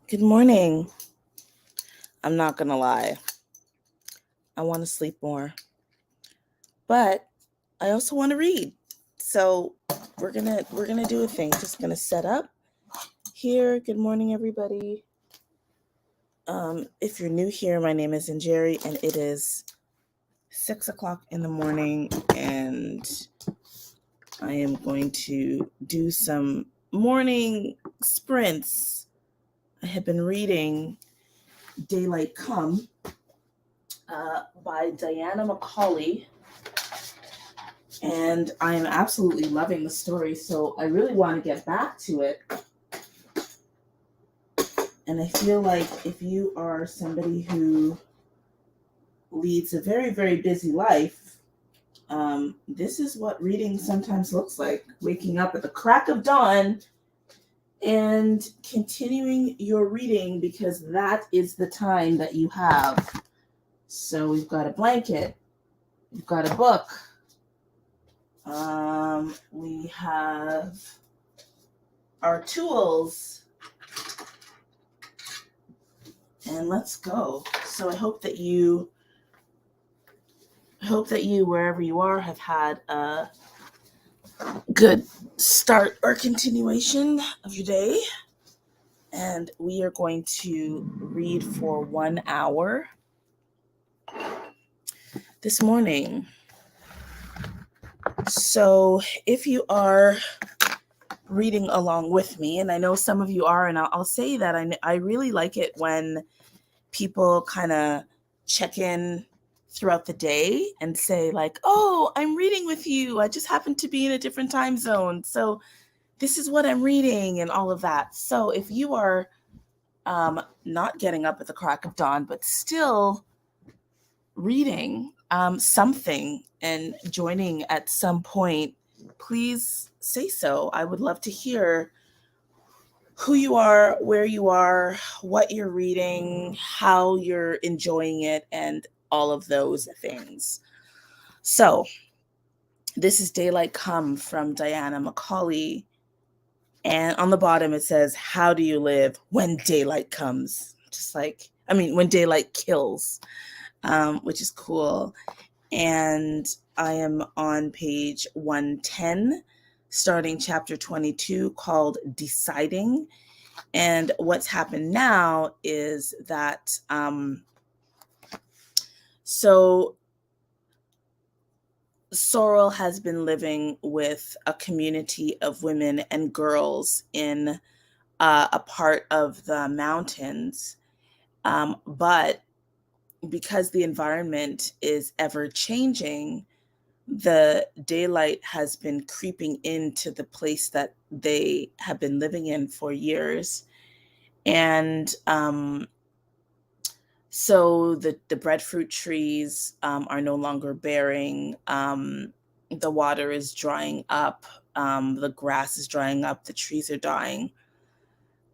Good morning. I'm not going to lie. I want to sleep more, but I also want to read. So we're going to do a thing. Just going to set up here. Good morning, everybody. If you're new here, my name is Jerry, and it is 6:00 in the morning, and I am going to do some morning sprints. I have been reading Daylight Come by McCauley, and I am absolutely loving the story, so I really want to get back to it. And I feel like if you are somebody who leads a very, very busy life, this is what reading sometimes looks like. Waking up at the crack of dawn and continuing your reading because that is the time that you have. So we've got a blanket, we've got a book, we have our tools, and let's go. So I hope that you, wherever you are, have had a good start or continuation of your day. And we are going to read for 1 hour this morning. So if you are reading along with me, and I know some of you are, and I'll say that I really like it when people kind of check in throughout the day and say like, oh, I'm reading with you. I just happen to be in a different time zone. So this is what I'm reading and all of that. So if you are not getting up at the crack of dawn, but still reading something and joining at some point, please say so. I would love to hear who you are, where you are, what you're reading, how you're enjoying it, and all of those things. So this is Daylight Come from McCauley. And on the bottom it says, how do you live when daylight comes? When daylight kills, which is cool. And I am on page 110, starting chapter 22, called Deciding. And what's happened now is that, so Sorrel has been living with a community of women and girls in a part of the mountains. But because the environment is ever changing, the daylight has been creeping into the place that they have been living in for years. And so the breadfruit trees are no longer bearing. The water is drying up. The grass is drying up. The trees are dying.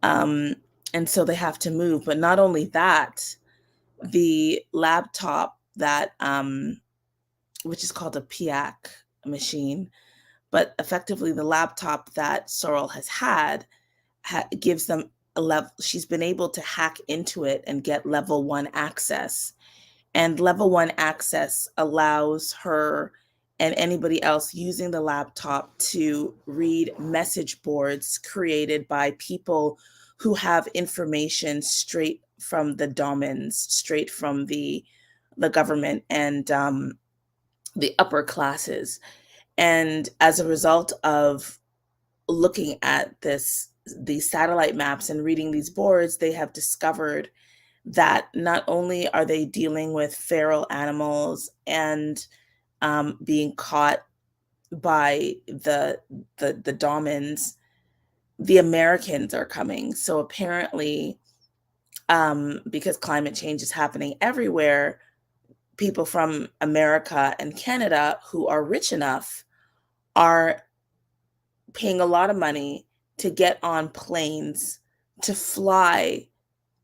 And so they have to move. But not only that, the laptop that, which is called a PIAC machine, but effectively the laptop that Sorrel has had gives them a level. She's been able to hack into it and get level 1 access. And level 1 access allows her and anybody else using the laptop to read message boards created by people who have information straight from the domins, straight from the government and the upper classes. And as a result of looking at these satellite maps and reading these boards, they have discovered that not only are they dealing with feral animals and being caught by the domins, the Americans are coming. So apparently, because climate change is happening everywhere, people from America and Canada who are rich enough are paying a lot of money to get on planes to fly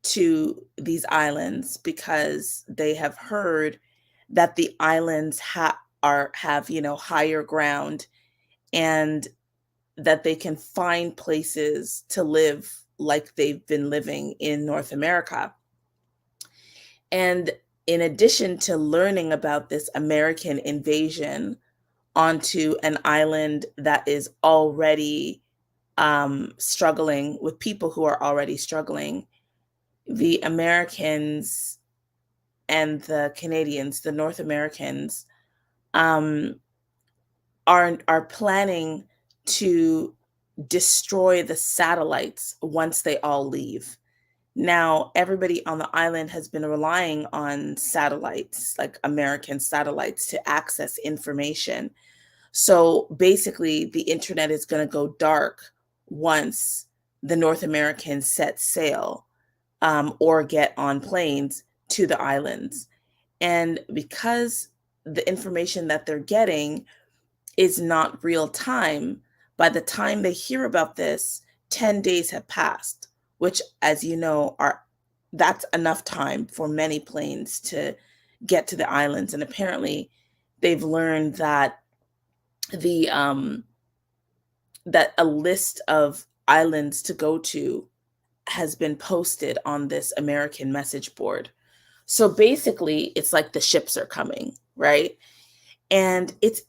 to these islands because they have heard that the islands have higher ground, and that they can find places to live like they've been living in North America. And in addition to learning about this American invasion onto an island that is already struggling, with people who are already struggling, the Americans and the Canadians, the North Americans, um, are planning to destroy the satellites once they all leave. Now, everybody on the island has been relying on satellites, like American satellites, to access information. So basically, the internet is going to go dark once the North Americans set sail, or get on planes to the islands. And because the information that they're getting is not real time, by the time they hear about this, 10 days have passed, which, as you know, that's enough time for many planes to get to the islands. And apparently they've learned that the that a list of islands to go to has been posted on this American message board. So basically, it's like the ships are coming, right? And it's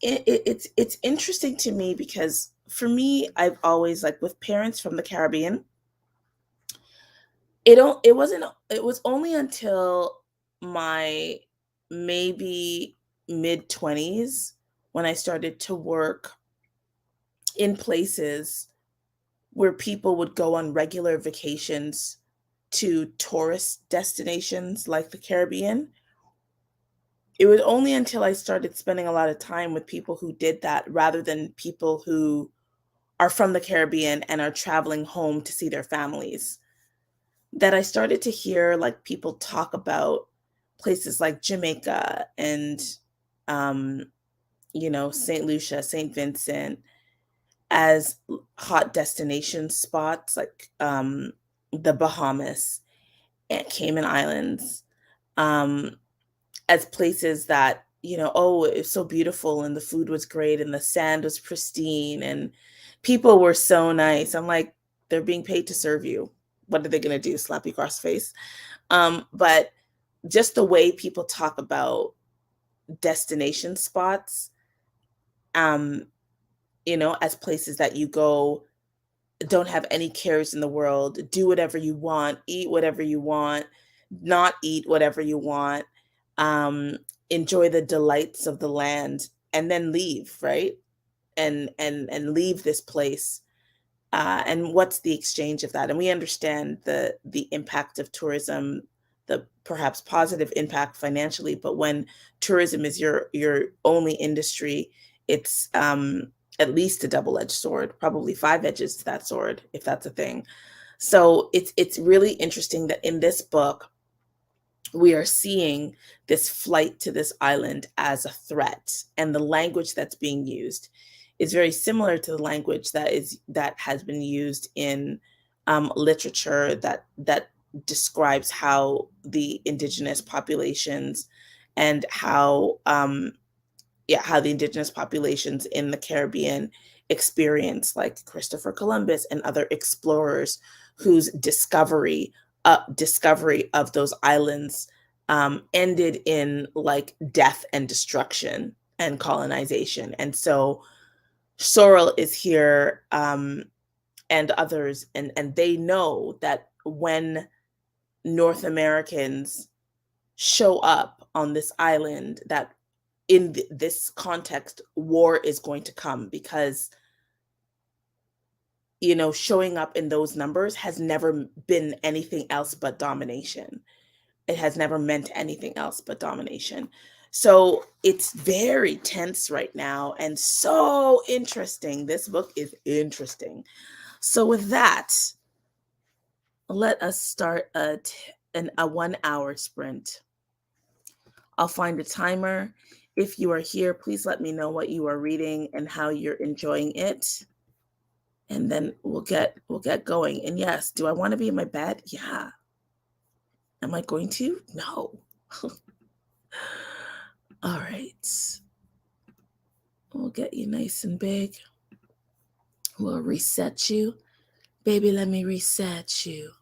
interesting to me because for me, I've always, like, with parents from the Caribbean, it was only until my maybe mid-20s when I started to work in places where people would go on regular vacations to tourist destinations like the Caribbean. It was only until I started spending a lot of time with people who did that rather than people who are from the Caribbean and are traveling home to see their families, that I started to hear, like, people talk about places like Jamaica and, um, St. Lucia, St. Vincent, as hot destination spots, like, the Bahamas and Cayman Islands, um, as places that, oh, it was so beautiful and the food was great and the sand was pristine and people were so nice. I'm like, they're being paid to serve you. What are they going to do? Slap you across the face? But just the way people talk about destination spots, um, as places that you go, don't have any cares in the world, do whatever you want, eat whatever you want, not eat whatever you want, um, enjoy the delights of the land, and then leave, right? And leave this place. And what's the exchange of that? And we understand the impact of tourism, the perhaps positive impact financially, but when tourism is your only industry, it's at least a double-edged sword, probably five edges to that sword, if that's a thing. So it's really interesting that in this book we are seeing this flight to this island as a threat, and the language that's being used is very similar to the language that has been used in literature that describes how the indigenous populations and how the indigenous populations in the Caribbean experience, like Christopher Columbus and other explorers whose discovery of those islands ended in, like, death and destruction and colonization. And so Sorrel is here, and others, and they know that when North Americans show up on this island, that in this context, war is going to come because, showing up in those numbers has never been anything else but domination. It has never meant anything else but domination. So it's very tense right now and so interesting. This book is interesting. So with that, let us start a 1 hour sprint. I'll find a timer. If you are here, please let me know what you are reading and how you're enjoying it. And then we'll get going. And yes, do I want to be in my bed? Yeah. Am I going to? No. All right. We'll get you nice and big. We'll reset you. Baby, let me reset you.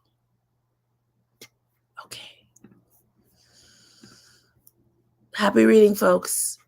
Okay. Happy reading, folks.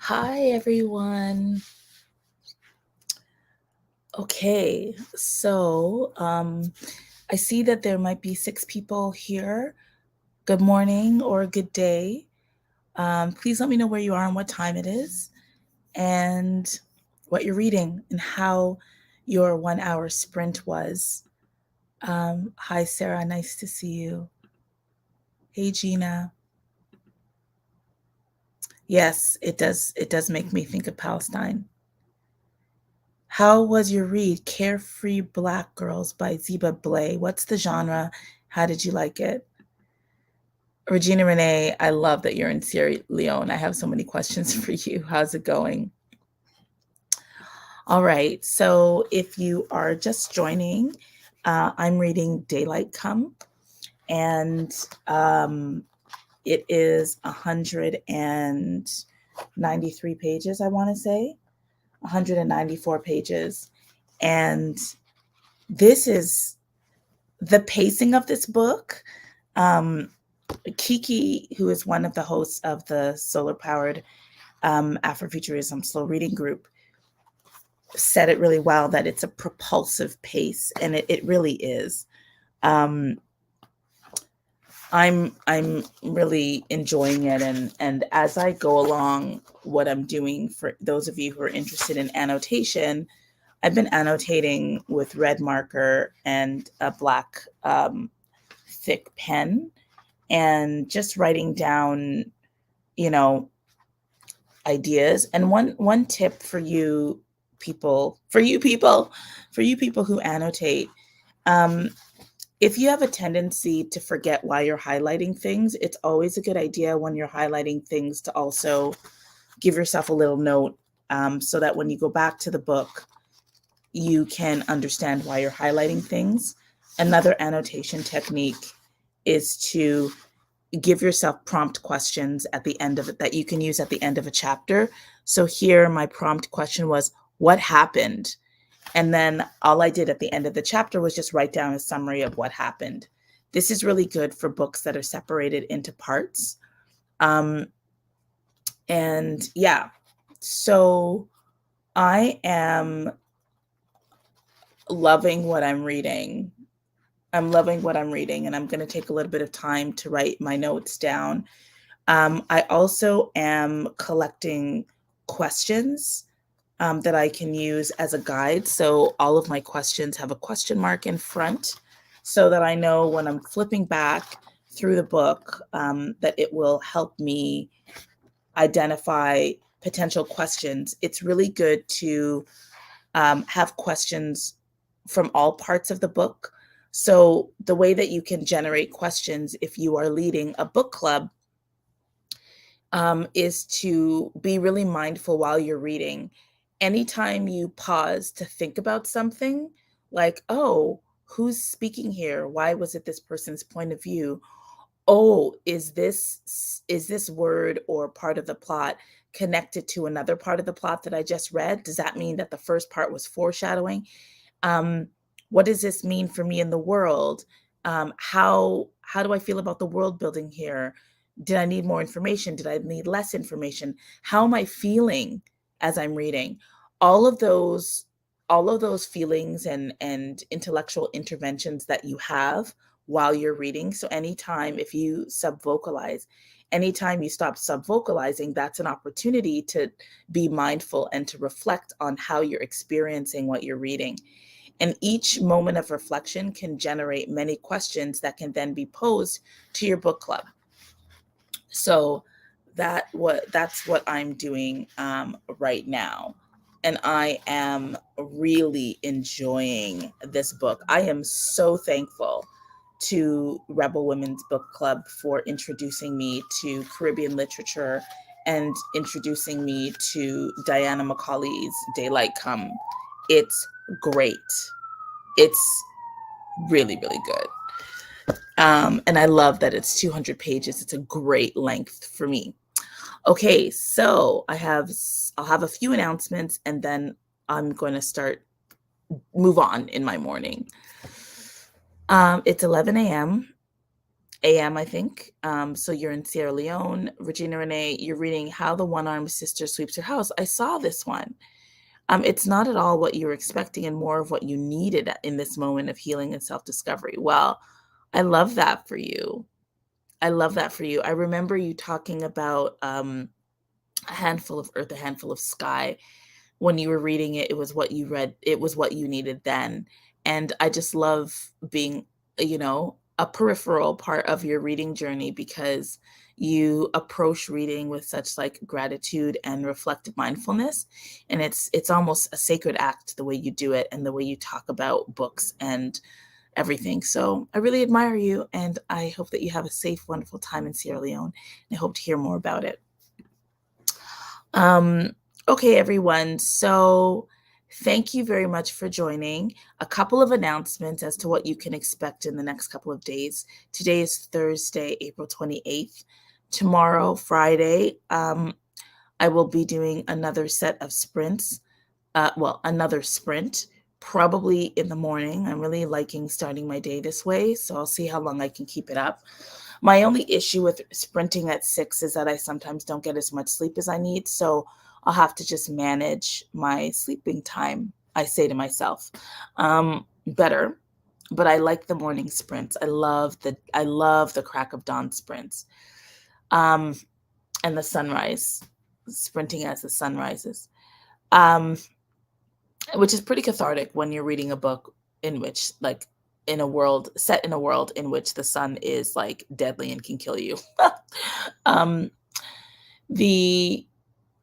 Hi, everyone. Okay, so I see that there might be 6 people here. Good morning or good day. Please let me know where you are and what time it is, and what you're reading, and how your 1-hour sprint was. Hi, Sarah. Nice to see you. Hey, Gina. Yes, it does. It does make me think of Palestine. How was your read? Carefree Black Girls by Ziba Blay. What's the genre? How did you like it? Regina Renee, I love that you're in Sierra Leone. I have so many questions for you. How's it going? All right. So if you are just joining, I'm reading Daylight Come, and it is 193 pages, I want to say. 194 pages. And this is the pacing of this book. Kiki, who is one of the hosts of the SOULar Powered Afrofuturism Slow Reading Group, said it really well, that it's a propulsive pace, and it really is. I'm really enjoying it, and as I go along, what I'm doing, for those of you who are interested in annotation, I've been annotating with red marker and a black thick pen, and just writing down, ideas. And one tip for you people, who annotate, um, if you have a tendency to forget why you're highlighting things, it's always a good idea when you're highlighting things to also give yourself a little note, so that when you go back to the book, you can understand why you're highlighting things. Another annotation technique is to give yourself prompt questions at the end of it that you can use at the end of a chapter. So here, my prompt question was, what happened? And then all I did at the end of the chapter was just write down a summary of what happened. This is really good for books that are separated into parts. And yeah, so I am loving what I'm reading. I'm loving what I'm reading, and I'm going to take a little bit of time to write my notes down. I also am collecting questions that I can use as a guide. So all of my questions have a question mark in front, so that I know when I'm flipping back through the book, that it will help me identify potential questions. It's really good to have questions from all parts of the book. So the way that you can generate questions if you are leading a book club, is to be really mindful while you're reading. Anytime you pause to think about something, like, oh, who's speaking here? Why was it this person's point of view? Oh, is this word or part of the plot connected to another part of the plot that I just read? Does that mean that the first part was foreshadowing? Um, what does this mean for me in the world? How do I feel about the world building here? Did I need more information? Did I need less information? How am I feeling as I'm reading? All of those, all of those feelings and intellectual interventions that you have while you're reading. So anytime, if you subvocalize, anytime you stop subvocalizing, that's an opportunity to be mindful and to reflect on how you're experiencing what you're reading. And each moment of reflection can generate many questions that can then be posed to your book club. So that's what I'm doing right now. And I am really enjoying this book. I am so thankful to Rebel Women's Book Club for introducing me to Caribbean literature and introducing me to Diana McCauley's Daylight Come. It's great. It's really, really good. And I love that it's 200 pages. It's a great length for me. Okay, so I'll have a few announcements, and then I'm going to move on in my morning. It's 11 a.m. a.m., I think. So you're in Sierra Leone. Regina Renee, you're reading How the One-Armed Sister Sweeps Her House. I saw this one. It's not at all what you were expecting and more of what you needed in this moment of healing and self-discovery. Well, I love that for you. I love that for you. I remember you talking about a handful of earth, a handful of sky. When you were reading it, it was what you read, it was what you needed then. And I just love being, a peripheral part of your reading journey because you approach reading with such like gratitude and reflective mindfulness. And it's almost a sacred act the way you do it and the way you talk about books and everything. So I really admire you, and I hope that you have a safe, wonderful time in Sierra Leone. And I hope to hear more about it. Um, okay, everyone. So thank you very much for joining. A couple of announcements as to what you can expect in the next couple of days. Today is Thursday, April 28th. Tomorrow, Friday, I will be doing another set of sprints. Another sprint, probably in the morning. I'm really liking starting my day this way, so I'll see how long I can keep it up. My only issue with sprinting at 6 is that I sometimes don't get as much sleep as I need, so I'll have to just manage my sleeping time, I say to myself, better. But I like the morning sprints. I love the crack of dawn sprints, and the sunrise, sprinting as the sun rises. Which is pretty cathartic when you're reading a book in which, like, set in a world in which the sun is like deadly and can kill you. um, the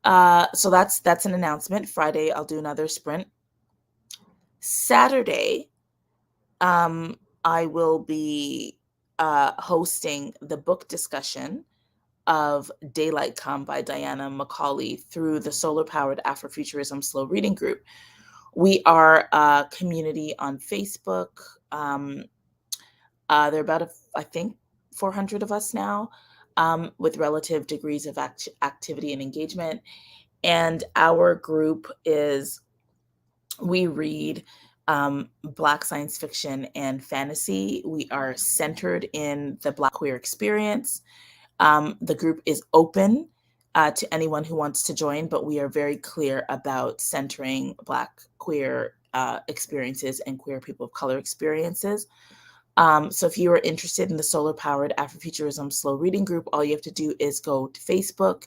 so that's an announcement. Friday, I'll do another sprint. Saturday, I will be hosting the book discussion of Daylight Come by Diana McCauley through the SOULar Powered Afrofuturism Slow Reading Group. We are a community on Facebook. There are about, I think, 400 of us now, with relative degrees of activity and engagement. And our group we read Black science fiction and fantasy. We are centered in the Black queer experience. The group is open to anyone who wants to join, but we are very clear about centering Black queer experiences and queer people of color experiences. So if you are interested in the SOULar Powered Afrofuturism Slow Reading Group, all you have to do is go to Facebook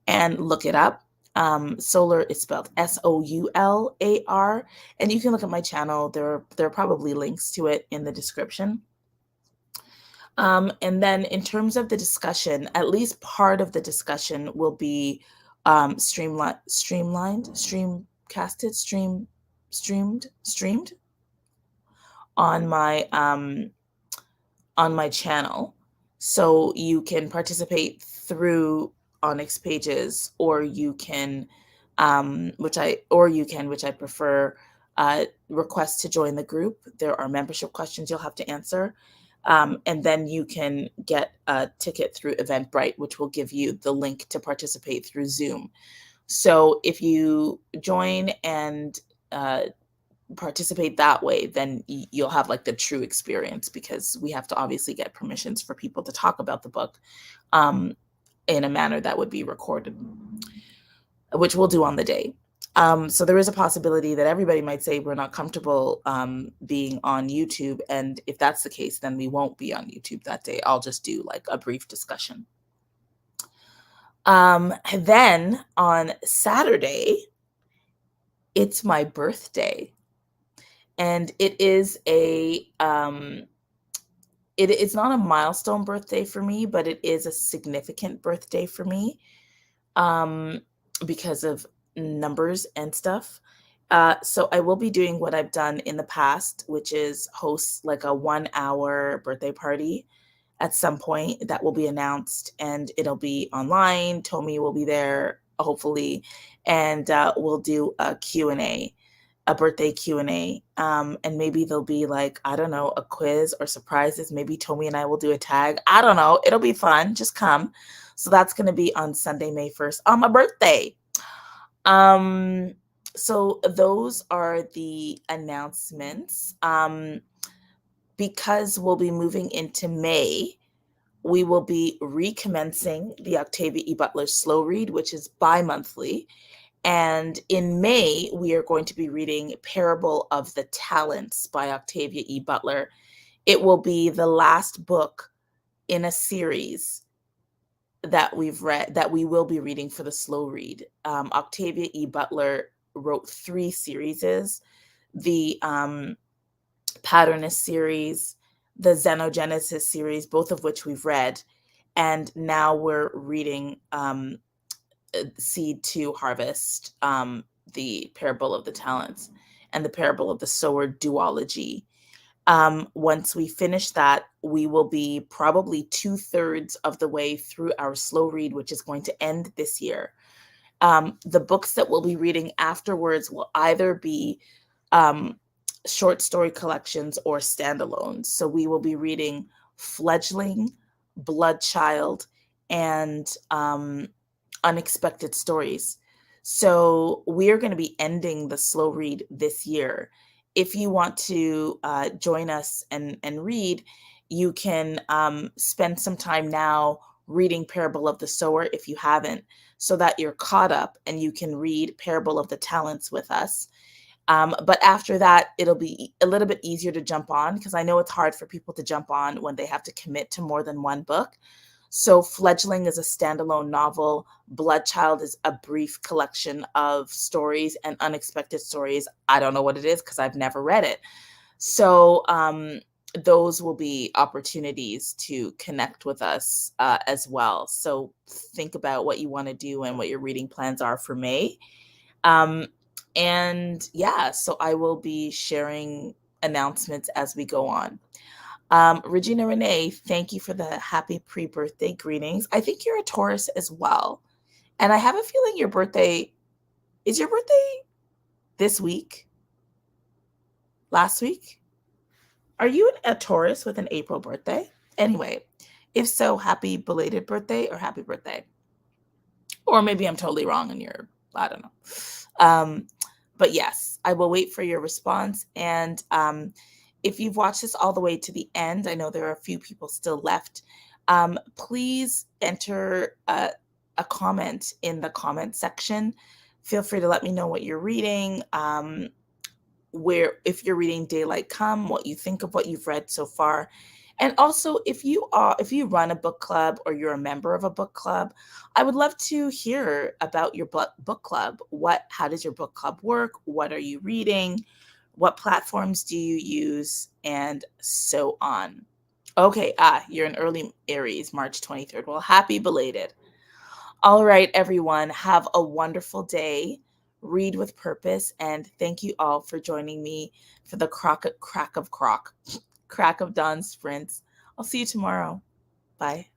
and look it up. SOULar is spelled SOULAR, and you can look at my channel. There are probably links to it in the description. And then in terms of the discussion, at least part of the discussion will be streamed on my channel. So you can participate through Onyx Pages, or you can, which I prefer, request to join the group. There are membership questions you'll have to answer. And then you can get a ticket through Eventbrite, which will give you the link to participate through Zoom. So if you join and participate that way, then you'll have like the true experience, because we have to obviously get permissions for people to talk about the book in a manner that would be recorded, which we'll do on the day. So there is a possibility that everybody might say we're not comfortable being on YouTube. And if that's the case, then we won't be on YouTube that day. I'll just do like a brief discussion. Then on Saturday, it's my birthday. And it is it's not a milestone birthday for me, but it is a significant birthday for me because of numbers and stuff. So I will be doing what I've done in the past, which is host like a 1-hour birthday party at some point that will be announced, and it'll be online. Tomi will be there, hopefully, and we'll do a Q&A, a birthday Q&A. And maybe there'll be like, I don't know, a quiz or surprises. Maybe Tomi and I will do a tag. I don't know. It'll be fun. Just come. So that's going to be on Sunday, May 1st, on my birthday. So those are the announcements. Because we'll be moving into May, we will be recommencing the Octavia E. Butler Slow Read, which is bi-monthly. And in May, we are going to be reading Parable of the Talents by Octavia E. Butler. It will be the last book in a series that we will be reading for the slow read. Octavia E. Butler wrote 3 series, the Patternist series, the Xenogenesis series, both of which we've read. And now we're reading Seed to Harvest, the Parable of the Talents, and the Parable of the Sower duology. Once we finish that, we will be probably 2/3 of the way through our slow read, which is going to end this year. The books that we'll be reading afterwards will either be short story collections or standalones. So we will be reading Fledgling, Bloodchild, and Unexpected Stories. So we're going to be ending the slow read this year. If you want to join us and read, you can spend some time now reading Parable of the Sower if you haven't, so that you're caught up and you can read Parable of the Talents with us. But after that, it'll be a little bit easier to jump on, because I know it's hard for people to jump on when they have to commit to more than one book. So Fledgling is a standalone novel. Bloodchild is a brief collection of stories, and Unexpected Stories, I don't know what it is because I've never read it. So those will be opportunities to connect with us as well. So think about what you want to do and what your reading plans are for May. And yeah, so I will be sharing announcements as we go on. Regina Renee, thank you for the happy pre-birthday greetings. I think you're a Taurus as well. And I have a feeling your birthday, is your birthday this week? Last week? Are you a Taurus with an April birthday? Anyway, if so, happy belated birthday or happy birthday. Or maybe I'm totally wrong and you're, I don't know. But yes, I will wait for your response. And if you've watched this all the way to the end, I know there are a few people still left. Please enter a comment in the comment section. Feel free to let me know what you're reading, if you're reading Daylight Come, what you think of what you've read so far. And also, if you run a book club or you're a member of a book club, I would love to hear about your book club. How does your book club work? What are you reading? What platforms do you use? And so on. Okay, you're an early Aries, March 23rd. Well, happy belated. All right, everyone, have a wonderful day. Read with purpose, and thank you all for joining me for the crack of dawn sprints. I'll see you tomorrow. Bye.